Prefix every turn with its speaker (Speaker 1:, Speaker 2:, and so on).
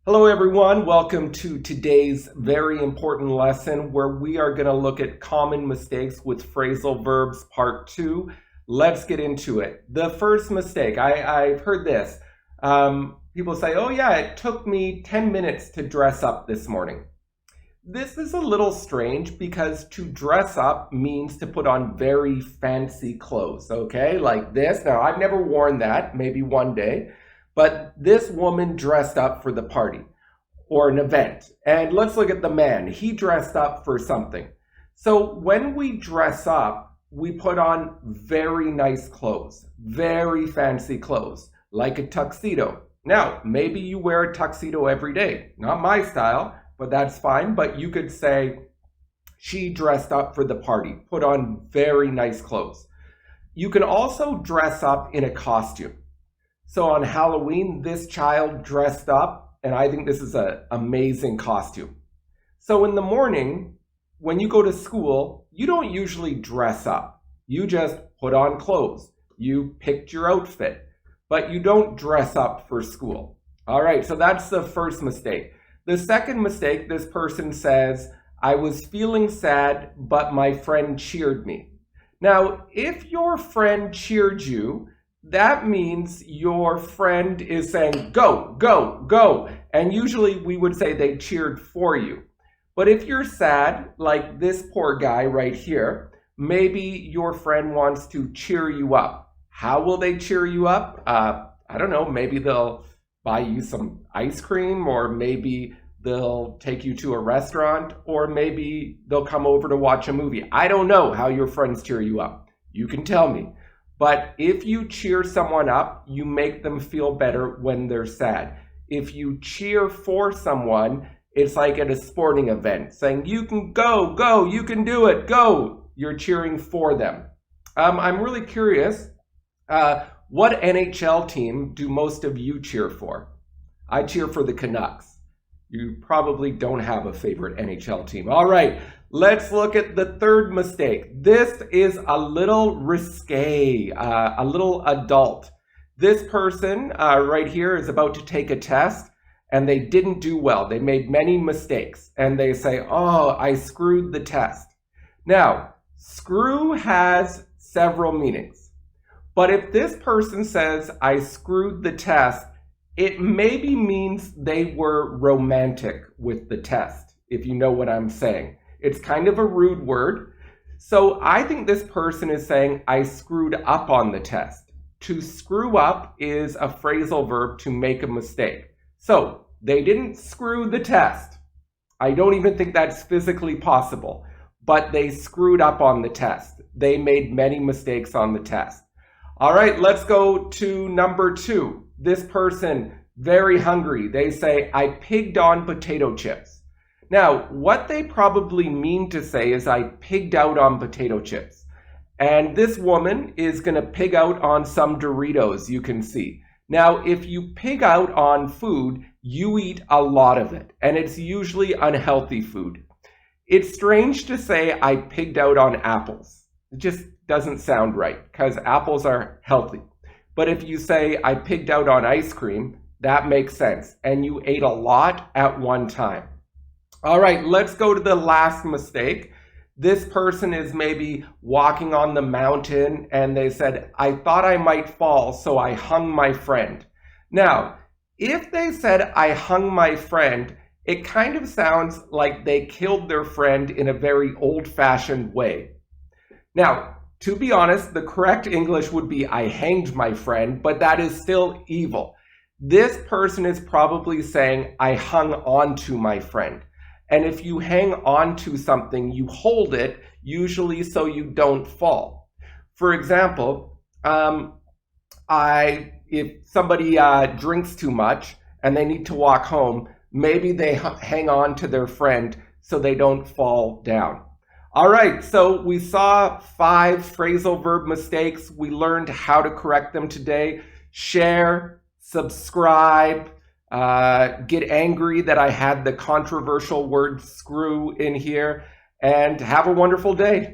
Speaker 1: Hello everyone, welcome to today's very important lesson where we are going to look at common mistakes with phrasal verbs part 2. Let's get into it. The first mistake, I've heard this. People say, oh yeah, it took me 10 minutes to dress up this morning. This is a little strange because to dress up means to put on very fancy clothes, okay? Like this. Now, I've never worn that, maybe one day. But this woman dressed up for the party or an event. And let's look at the man. He dressed up for something. So when we dress up, we put on very nice clothes, very fancy clothes, like a tuxedo. Now, maybe you wear a tuxedo every day. Not my style, but that's fine. But you could say she dressed up for the party, put on very nice clothes. You can also dress up in a costume. So on Halloween, this child dressed up, and I think this is an amazing costume. So in the morning, when you go to school, you don't usually dress up. You just put on clothes. You picked your outfit, but you don't dress up for school. All right, so that's the first mistake. The second mistake, this person says, I was feeling sad, but my friend cheered me. Now, if your friend cheered you, that means your friend is saying, go, go, go. And usually we would say they cheered for you. But if you're sad, like this poor guy right here, maybe your friend wants to cheer you up. How will they cheer you up? I don't know, maybe they'll buy you some ice cream, or maybe they'll take you to a restaurant, or maybe they'll come over to watch a movie. I don't know how your friends cheer you up. You can tell me. But if you cheer someone up, you make them feel better when they're sad. If you cheer for someone, it's like at a sporting event, saying, you can go, go, you can do it, go. You're cheering for them. I'm really curious, what NHL team do most of you cheer for? I cheer for the Canucks. You probably don't have a favorite NHL team. All right, let's look at the third mistake. This is a little risque, a little adult. This person right here is about to take a test and they didn't do well. They made many mistakes and they say, oh, I screwed the test. Now, screw has several meanings. But if this person says, I screwed the test, it maybe means they were romantic with the test, if you know what I'm saying. It's kind of a rude word. So I think this person is saying, I screwed up on the test. To screw up is a phrasal verb to make a mistake. So they didn't screw the test. I don't even think that's physically possible, but they screwed up on the test. They made many mistakes on the test. All right, let's go to number 2. This person, very hungry. They say, I pigged on potato chips. Now, what they probably mean to say is I pigged out on potato chips. And this woman is going to pig out on some Doritos, you can see. Now, if you pig out on food, you eat a lot of it, and it's usually unhealthy food. It's strange to say I pigged out on apples. It just doesn't sound right, because apples are healthy. But if you say, I pigged out on ice cream, that makes sense. And you ate a lot at one time. All right, let's go to the last mistake. This person is maybe walking on the mountain and they said, I thought I might fall, so I hung my friend. Now, if they said, I hung my friend, it kind of sounds like they killed their friend in a very old-fashioned way. Now, to be honest, the correct English would be I hanged my friend, but that is still evil. This person is probably saying I hung on to my friend. And if you hang on to something, you hold it, usually so you don't fall. For example, if somebody drinks too much and they need to walk home, maybe they hang on to their friend so they don't fall down. All right, so we saw 5 phrasal verb mistakes. We learned how to correct them today. Share, subscribe, get angry that I had the controversial word screw in here, and have a wonderful day.